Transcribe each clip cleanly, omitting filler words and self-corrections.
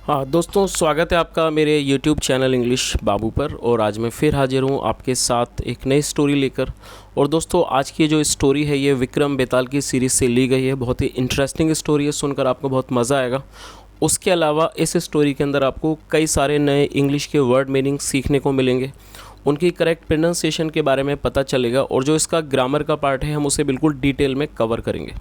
हाँ दोस्तों, स्वागत है आपका मेरे YouTube चैनल इंग्लिश बाबू पर। और आज मैं फिर हाजिर हूँ आपके साथ एक नई स्टोरी लेकर। और दोस्तों, आज की जो स्टोरी है ये विक्रम बेताल की सीरीज़ से ली गई है। बहुत ही इंटरेस्टिंग स्टोरी है, सुनकर आपको बहुत मज़ा आएगा। उसके अलावा इस स्टोरी के अंदर आपको कई सारे नए इंग्लिश के वर्ड मीनिंग सीखने को मिलेंगे, उनकी करेक्ट प्रोनाउंसिएशन के बारे में पता चलेगा, और जो इसका ग्रामर का पार्ट है हम उसे बिल्कुल डिटेल में कवर करेंगे।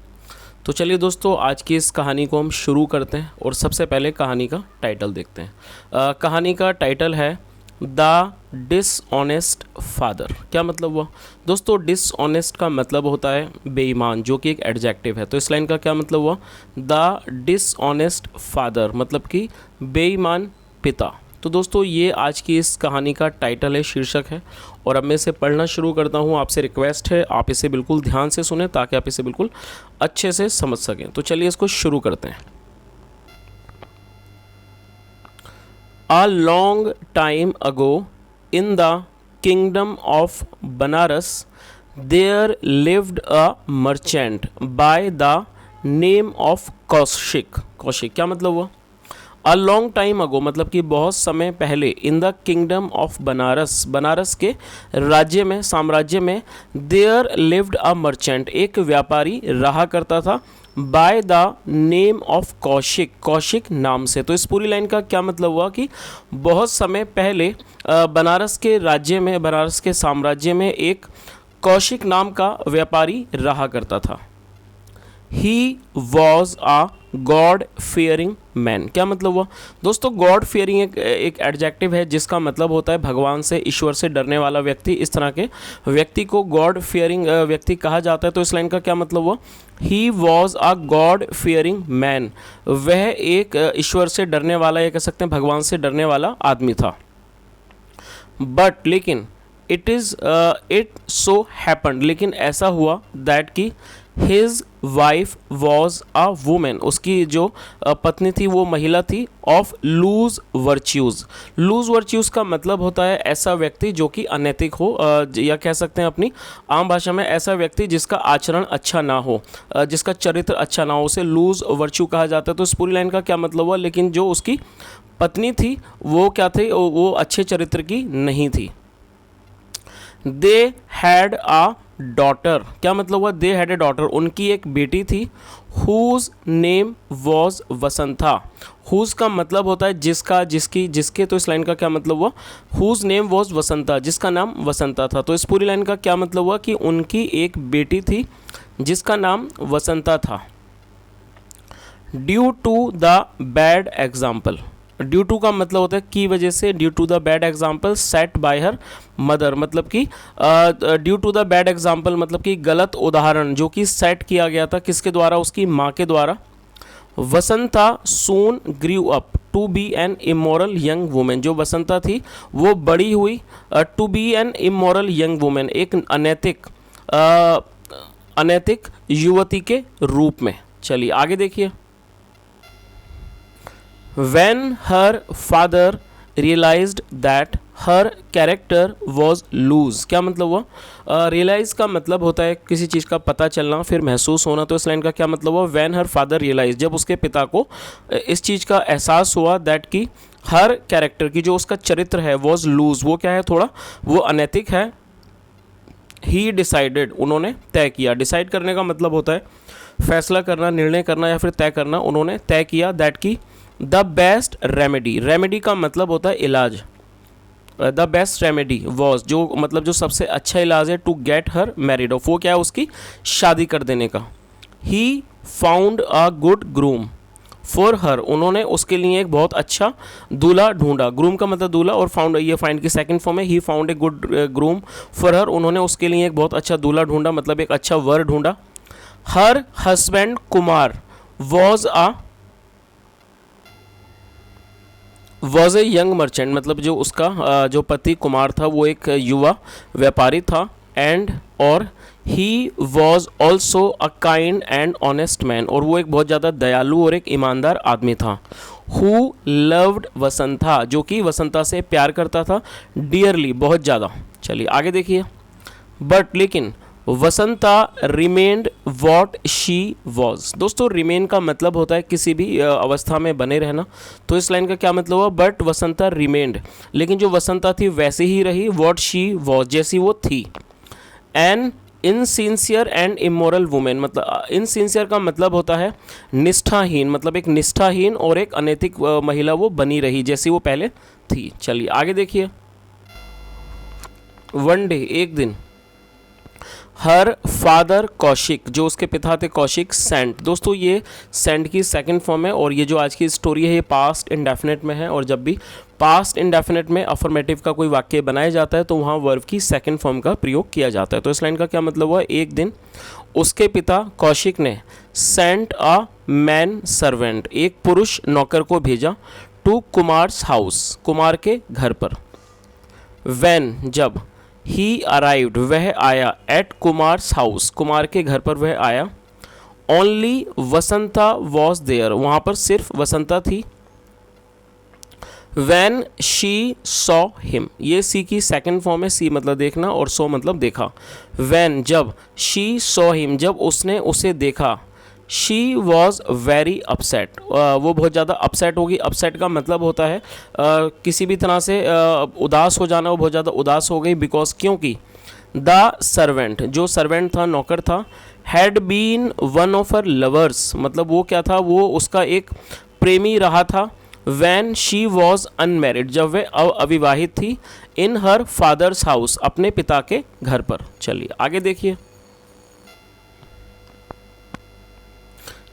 तो चलिए दोस्तों, आज की इस कहानी को हम शुरू करते हैं। और सबसे पहले कहानी का टाइटल देखते हैं। कहानी का टाइटल है द डिसऑनेस्ट फादर। क्या मतलब हुआ दोस्तों? डिसऑनेस्ट का मतलब होता है बेईमान, जो कि एक एडजेक्टिव है। तो इस लाइन का क्या मतलब हुआ? द डिसऑनेस्ट फादर मतलब कि बेईमान पिता। तो दोस्तों, ये आज की इस कहानी का टाइटल है, शीर्षक है। और अब मैं इसे पढ़ना शुरू करता हूँ। आपसे रिक्वेस्ट है आप इसे बिल्कुल ध्यान से सुने ताकि आप इसे बिल्कुल अच्छे से समझ सकें। तो चलिए इसको शुरू करते हैं। A long time ago, in the kingdom of Banaras, there lived a merchant by the name of Kaushik. Kaushik क्या मतलब हुआ? अ लॉन्ग टाइम अगो मतलब कि बहुत समय पहले, in the kingdom of Banaras, Banaras के राज्य में, साम्राज्य में, देयर लिव्ड अ मर्चेंट, एक व्यापारी रहा करता था, by the name of Kaushik, Kaushik नाम से। तो इस पूरी लाइन का क्या मतलब हुआ कि बहुत समय पहले बनारस के राज्य में, बनारस के साम्राज्य में एक कौशिक नाम का व्यापारी रहा करता था। He was a god fearing man. क्या मतलब हुआ दोस्तों? गॉड फियरिंग एक एडजेक्टिव है जिसका मतलब होता है भगवान से, ईश्वर से डरने वाला व्यक्ति। इस तरह के व्यक्ति को गॉड फियरिंग व्यक्ति कहा जाता है। तो इस लाइन का क्या मतलब हुआ? He was a god fearing man, वह एक ईश्वर से डरने वाला, या कह सकते हैं भगवान से डरने वाला आदमी था। बट लेकिन इट सो हैपन्ड, लेकिन ऐसा हुआ दैट कि his wife was a women, उसकी जो पत्नी थी वो महिला थी, of loose virtues. Loose virtues का मतलब होता है ऐसा व्यक्ति जो कि अनैतिक हो, या कह सकते हैं अपनी आम भाषा में ऐसा व्यक्ति जिसका आचरण अच्छा ना हो, जिसका चरित्र अच्छा ना हो, उसे लूज वर्च्यू कहा जाता है। तो इस पूरी लाइन का क्या मतलब हुआ? लेकिन जो उसकी पत्नी थी वो क्या थी? वो अच्छे चरित्र की नहीं थी। They had a daughter. क्या मतलब हुआ? दे हैड ए डॉटर, उनकी एक बेटी थी। Whose name was Vasanta. Whose का मतलब होता है जिसका, जिसकी, जिसके। तो इस लाइन का क्या मतलब हुआ? हुज नेम वॉज वसंता, जिसका नाम वसंता था। तो इस पूरी लाइन का क्या मतलब हुआ कि उनकी एक बेटी थी जिसका नाम वसंता था। Due to the bad example. Due to का मतलब होता है की वजह से, due to the bad example set by her mother, मतलब कि due to the bad example मतलब कि गलत उदाहरण जो कि सेट किया गया था, किसके द्वारा? उसकी माँ के द्वारा। Vasanta soon grew up to be an immoral young women. जो वसंता थी वो बड़ी हुई to be an immoral young women, एक अनैतिक युवती के रूप में। चलिए आगे देखिए। When her father realized that her character was loose। क्या मतलब हुआ? रियलाइज़ का मतलब होता है किसी चीज़ का पता चलना, फिर महसूस होना। तो इस लाइन का क्या मतलब हुआ? When her father realized, जब उसके पिता को इस चीज़ का एहसास हुआ दैट कि हर कैरेक्टर की, जो उसका चरित्र है, was loose, वो क्या है? थोड़ा वो अनैतिक है। ही डिसाइडेड, उन्होंने तय किया। डिसाइड करने का मतलब होता है फैसला करना, निर्णय करना, या फिर तय करना। उन्होंने तय किया दैट की द बेस्ट रेमेडी, रेमेडी का मतलब होता है इलाज। द बेस्ट रेमेडी वॉज, जो मतलब जो सबसे अच्छा इलाज है, to get her married off, वो क्या है? उसकी शादी कर देने का। He found a good groom for her, उन्होंने उसके लिए एक बहुत अच्छा दूल्हा ढूंढा। ग्रूम का मतलब दूल्हा, और फाउंड, ये फाइंड की सेकंड फॉर्म है। He found a good groom for her, उन्होंने उसके लिए एक बहुत अच्छा दूल्हा ढूंढा, मतलब एक अच्छा वर ढूंढा। Her husband Kumar was a young merchant, मतलब जो उसका जो पति कुमार था वो एक युवा व्यापारी था। एंड और he was also a kind and honest man, और वो एक बहुत ज़्यादा दयालु और एक ईमानदार आदमी था। हु लव्ड वसंता, जो कि वसंता से प्यार करता था, डियरली, बहुत ज़्यादा। चलिए आगे देखिए। बट लेकिन Vasanta remained what she was. दोस्तों रिमेन का मतलब होता है किसी भी अवस्था में बने रहना, तो इस लाइन का क्या मतलब हुआ, बट वसंता रिमेन्ड, लेकिन जो वसंता थी वैसे ही रही, वॉट शी वॉज जैसी वो थी। An insincere and immoral women, मतलब इनसिंसियर का मतलब होता है निष्ठाहीन, मतलब एक निष्ठाहीन और एक अनैतिक महिला वो बनी रही जैसी वो पहले थी। चलिए आगे देखिए। वन डे, एक दिन, हर फादर कौशिक, जो उसके पिता थे कौशिक, सेंट। दोस्तों ये सेंट की सेकंड फॉर्म है और ये जो आज की स्टोरी है ये पास्ट इंडेफिनिट में है, और जब भी पास्ट इंडेफिनिट में अफर्मेटिव का कोई वाक्य बनाया जाता है तो वहाँ वर्ब की सेकंड फॉर्म का प्रयोग किया जाता है। तो इस लाइन का क्या मतलब हुआ, एक दिन उसके पिता कौशिक ने सेंट अ मैन सर्वेंट, एक पुरुष नौकर को भेजा, टू कुमार्स हाउस, कुमार के घर पर। व्हेन, जब, ही अराइव्ड, वह आया, एट कुमार्स हाउस, कुमार के घर पर वह आया। ओनली वसंता वॉज देयर, वहाँ पर सिर्फ वसंता थी। When she saw him, ये सी की सेकंड फॉर्म है, सी मतलब देखना और सो मतलब देखा। When, जब, she saw him, जब उसने उसे देखा, she was very upset, वो बहुत ज़्यादा अपसेट होगी। अपसेट का मतलब होता है किसी भी तरह से उदास हो जाना, वो बहुत ज़्यादा उदास हो गई, बिकॉज, क्योंकि द सर्वेंट, जो सर्वेंट था, नौकर था, had been one of her lovers, मतलब वो क्या था, वो उसका एक प्रेमी रहा था। वैन शी वॉज अनमेरिड, जब वह अविवाहित थी, इन हर फादर्स हाउस, अपने पिता के घर पर। चलिए आगे देखिए।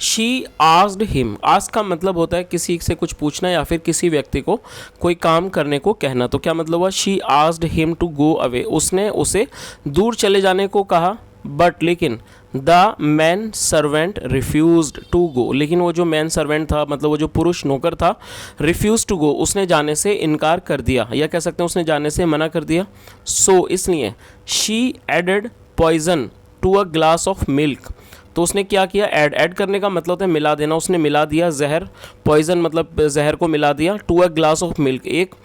शी आस्क्ड हिम, आस्क का मतलब होता है किसी से कुछ पूछना या फिर किसी व्यक्ति को कोई काम करने को कहना, तो क्या मतलब हुआ, she asked him to go away, उसने उसे दूर चले जाने को कहा, बट, लेकिन, the man servant refused to go, लेकिन वो जो मैन सर्वेंट था, मतलब वो जो पुरुष नौकर था, रिफ्यूज टू गो, उसने जाने से इनकार कर दिया, या कह सकते हैं उसने जाने से मना कर दिया। सो, इसलिए, she added poison to a glass of milk, तो उसने क्या किया, ऐड करने का मतलब होता है मिला देना, उसने मिला दिया जहर, पॉइजन मतलब जहर को मिला दिया, to a glass of milk, एक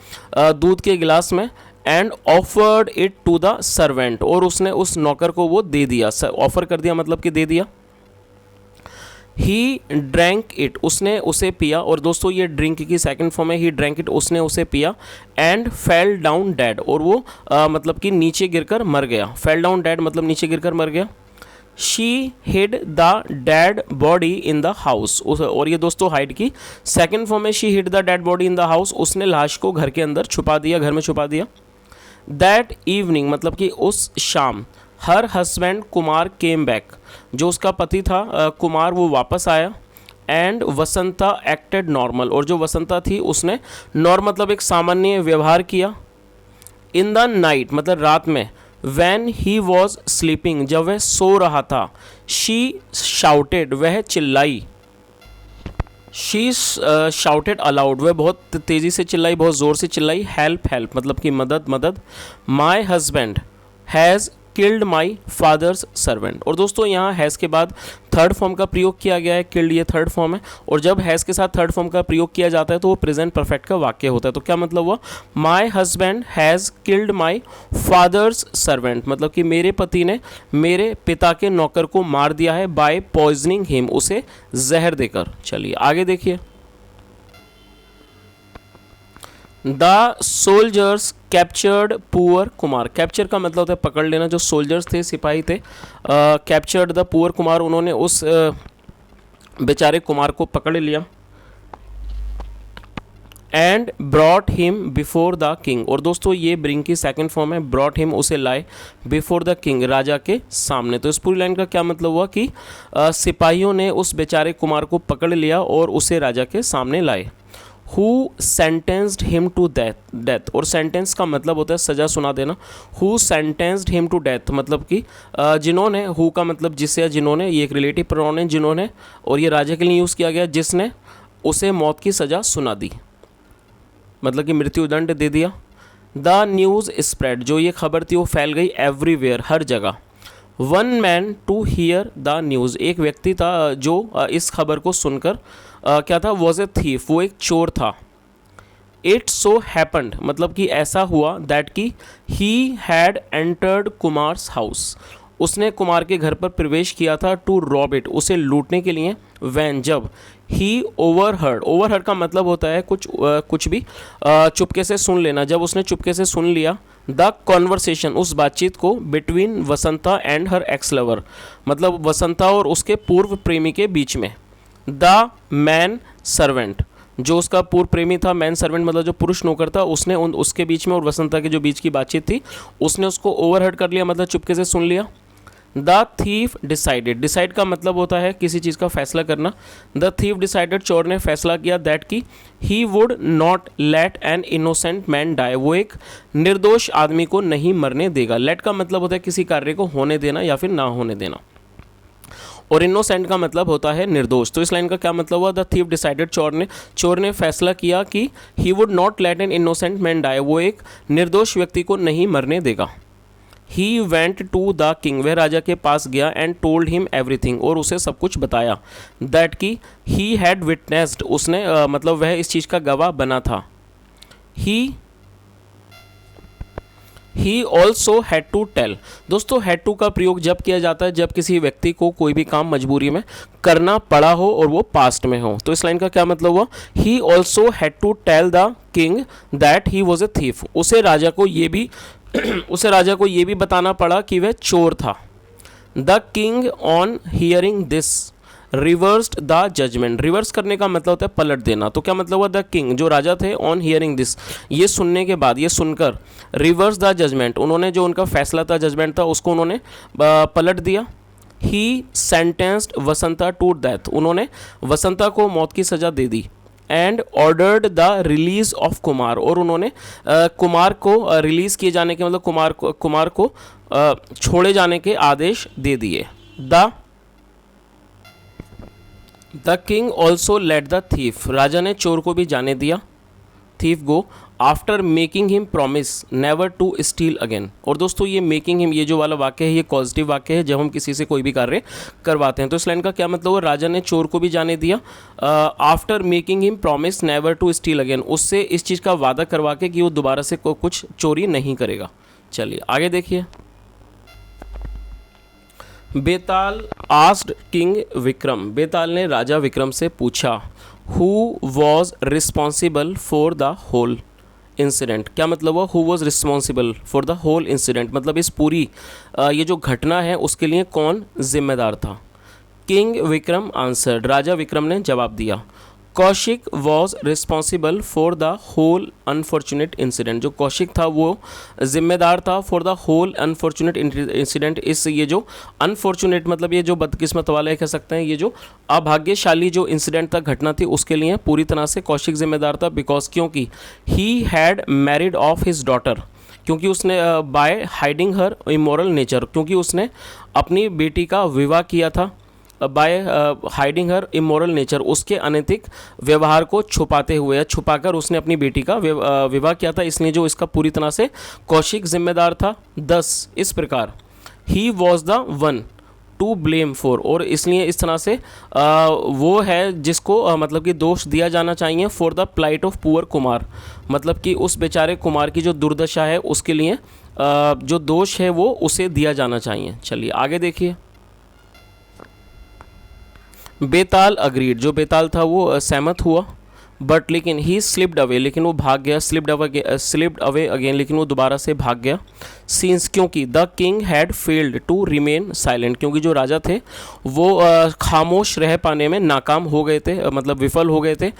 दूध के गिलास में, and offered it to the servant, और उसने उस नौकर को वो दे दिया, ऑफर कर दिया मतलब कि दे दिया। ही ड्रैंक इट, उसने उसे पिया, और दोस्तों ये ड्रिंक की सेकंड फॉर्म है, ही ड्रैंक इट, उसने उसे पिया, एंड फेल डाउन डेड, और वो मतलब कि नीचे गिरकर मर गया। फेल डाउन डेड मतलब नीचे गिरकर मर गया। She hid the dead body in the house, और ये दोस्तों हाइड की सेकंड फॉर्म है, she hid the dead body in the house, उसने लाश को घर के अंदर छुपा दिया, घर में छुपा दिया। दैट इवनिंग मतलब कि उस शाम, her husband Kumar came back, जो उसका पति था कुमार वो वापस आया। एंड वसंता एक्टेड नॉर्मल, और जो वसंता थी उसने नॉर्मल मतलब एक सामान्य व्यवहार किया। इन द नाइट मतलब रात में, वैन ही वॉज स्लीपिंग, जब वह सो रहा था, शी शाउटेड, वह चिल्लाई, शी शाउटेड अलाउड, वह बहुत तेज़ी से चिल्लाई, बहुत ज़ोर से चिल्लाई, हेल्प हेल्प मतलब कि मदद मदद। My husband has killed my father's servant, और दोस्तों यहाँ हैज़ के बाद थर्ड फॉर्म का प्रयोग किया गया है, किल्ड ये थर्ड फॉर्म है, और जब हैज़ के साथ थर्ड फॉर्म का प्रयोग किया जाता है तो वो प्रेजेंट परफेक्ट का वाक्य होता है। तो क्या मतलब हुआ, my husband has killed my father's servant, मतलब कि मेरे पति ने मेरे पिता के नौकर को मार दिया है, बाय पॉइजनिंग हिम, उसे जहर देकर। चलिए आगे देखिए। The soldiers captured poor Kumar, capture का मतलब होता है पकड़ लेना, जो सोल्जर्स थे सिपाही थे, कैप्चर्ड द पुअर कुमार, उन्होंने उस बेचारे कुमार को पकड़ लिया। And brought him before the king, और दोस्तों ये ब्रिंग की सेकंड फॉर्म है, ब्रॉट हिम उसे लाए, बिफोर द किंग राजा के सामने। तो इस पूरी लाइन का क्या मतलब हुआ कि सिपाहियों ने उस बेचारे कुमार को पकड़ लिया और उसे राजा के सामने लाए। Who sentenced him to death, और सेंटेंस का मतलब होता है सज़ा सुना देना। Who sentenced him to death मतलब कि जिन्होंने, हु का मतलब जिससे या जिन्होंने, ये एक रिलेटिव प्रोनाउन है, जिन्होंने, और ये राजा के लिए यूज़ किया गया, जिसने उसे मौत की सज़ा सुना दी, मतलब कि मृत्युदंड दे दिया। द न्यूज़ स्प्रेड, जो ये खबर थी वो फैल गई एवरीवेयर, हर जगह। One man to hear the news, एक व्यक्ति था जो इस खबर को सुनकर क्या था, वॉज ए थीफ, वो एक चोर था। इट सो हैपन्ड मतलब कि ऐसा हुआ, दैट कि he had entered Kumars house, उसने कुमार के घर पर प्रवेश किया था टू रॉब इट, उसे लूटने के लिए। वैन, जब। ही ओवरहर्ड, ओवरहर्ड का मतलब होता है कुछ भी चुपके से सुन लेना, जब उसने चुपके से सुन लिया। द कॉन्वर्सेशन, उस बातचीत को, between Vasanta and her ex lover, मतलब वसंता और उसके पूर्व प्रेमी के बीच में। द मैन सर्वेंट, जो उसका पूर्व प्रेमी था, मैन सर्वेंट मतलब जो पुरुष नौकर था, उसने उसके बीच में और वसंता के जो बीच की बातचीत थी उसने उसको ओवरहर्ड कर लिया, मतलब चुपके से सुन लिया। द थीफ डिसाइडेड, डिसाइड का मतलब होता है किसी चीज़ का फैसला करना। द थीफ डिसाइडेड, चोर ने फैसला किया, दैट की he would not let an innocent man die, वो एक निर्दोष आदमी को नहीं मरने देगा। लेट का मतलब होता है किसी कार्य को होने देना या फिर ना होने देना, और इनोसेंट का मतलब होता है निर्दोष। तो इस लाइन का क्या मतलब हुआ? द थीफ डिसाइडेड, चोर ने फैसला किया कि he would not let an innocent man die, वो एक निर्दोष व्यक्ति को नहीं मरने देगा। He went to the king, वह राजा के पास गया, एंड टोल्ड हिम एवरीथिंग, और उसे सब कुछ बताया। दैट की ही हैड विटनेस्ड, उसने मतलब वह इस चीज़ का गवाह बना था। He also had to tell, दोस्तों हैड टू का प्रयोग जब किया जाता है जब किसी व्यक्ति को कोई भी काम मजबूरी में करना पड़ा हो और वो पास्ट में हो। तो इस लाइन का क्या मतलब हुआ? He also had to tell the king that he was a thief, उसे राजा को ये भी बताना पड़ा कि वह चोर था। The king on hearing this reversed the judgement, reverse करने का मतलब होता है पलट देना। तो क्या मतलब हुआ? द किंग, जो राजा थे, ऑन हियरिंग दिस, ये सुनने के बाद, ये सुनकर, रिवर्स द जजमेंट, उन्होंने जो उनका फैसला था, जजमेंट था, उसको उन्होंने पलट दिया। He sentenced Vasanta to death, उन्होंने वसंता को मौत की सज़ा दे दी। And ordered the release of Kumar, और उन्होंने कुमार को रिलीज़ किए जाने के मतलब कुमार को छोड़े जाने के आदेश दे दिए। The king also let the thief, राजा ने चोर को भी जाने दिया, thief go, after making him promise never to steal again. और दोस्तों ये मेकिंग हिम, ये जो वाला वाक्य है, ये पॉजिटिव वाक्य है जब हम किसी से कोई भी कार्य करवाते हैं। तो इस लाइन का क्या मतलब हुआ? राजा ने चोर को भी जाने दिया, after making him promise never to steal again, उससे इस चीज़ का वादा करवा के कि वो दोबारा से कुछ चोरी नहीं करेगा। चलिए आगे देखिए। बेताल आस्क्ड किंग विक्रम, बेताल ने राजा विक्रम से पूछा, who was responsible for the whole incident. क्या मतलब हुआ? Who was responsible for the whole incident, मतलब इस पूरी ये जो घटना है उसके लिए कौन जिम्मेदार था। किंग विक्रम आंसर्ड, राजा विक्रम ने जवाब दिया, Kaushik was responsible for the whole unfortunate incident, जो कौशिक था वो जिम्मेदार था for the whole unfortunate incident, इस ये जो अनफॉर्चुनेट मतलब ये जो बदकिस्मत वाले कह सकते हैं, ये जो अभाग्यशाली जो इंसिडेंट था, घटना थी, उसके लिए पूरी तरह से कौशिक जिम्मेदार था। बिकॉज क्योंकि he had married of his daughter, क्योंकि उसने बाय हाइडिंग हर इमोरल नेचर, क्योंकि उसने अपनी बेटी का विवाह किया था बाय हाइडिंग हर इमोरल नेचर, उसके अनैतिक व्यवहार को छुपाते हुए या छुपाकर उसने अपनी बेटी का विवाह किया था, इसलिए जो इसका पूरी तरह से कौशिक जिम्मेदार था। 10 इस प्रकार he was the one two blame for, और इसलिए इस तरह से वो है जिसको मतलब कि दोष दिया जाना चाहिए for the plight of poor Kumar, मतलब कि उस बेचारे कुमार की जो दुर्दशा है उसके लिए जो दोष है वो उसे दिया जाना चाहिए। चलिए आगे देखिए। बेताल अग्रीड, जो बेताल था वो सहमत हुआ, बट लेकिन ही स्लिप्ड अवे, लेकिन वो भाग गया, स्लिप्ड अवे अगेन, लेकिन वो दोबारा से भाग गया। सीन्स, क्योंकि the king had failed to remain silent, क्योंकि जो राजा थे वो खामोश रह पाने में नाकाम हो गए थे, मतलब विफल हो गए थे।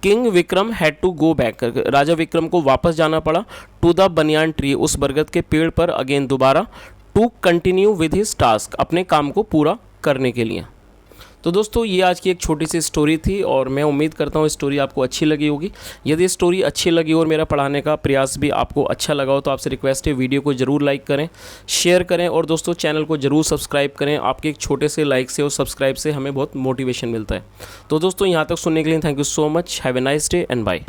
King Vikram had to go back, राजा विक्रम को वापस जाना पड़ा, टू द बनियान ट्री, उस बरगद के पेड़ पर अगेन दोबारा, to continue with his task, अपने काम को पूरा करने के लिए। तो दोस्तों ये आज की एक छोटी सी स्टोरी थी और मैं उम्मीद करता हूँ स्टोरी आपको अच्छी लगी होगी। यदि स्टोरी अच्छी लगी और मेरा पढ़ाने का प्रयास भी आपको अच्छा लगा हो तो आपसे रिक्वेस्ट है वीडियो को ज़रूर लाइक करें, शेयर करें और दोस्तों चैनल को ज़रूर सब्सक्राइब करें। आपके एक छोटे से लाइक से और सब्सक्राइब से हमें बहुत मोटिवेशन मिलता है। तो दोस्तों यहाँ तक सुनने के लिए thank you so much. Have a nice day and bye.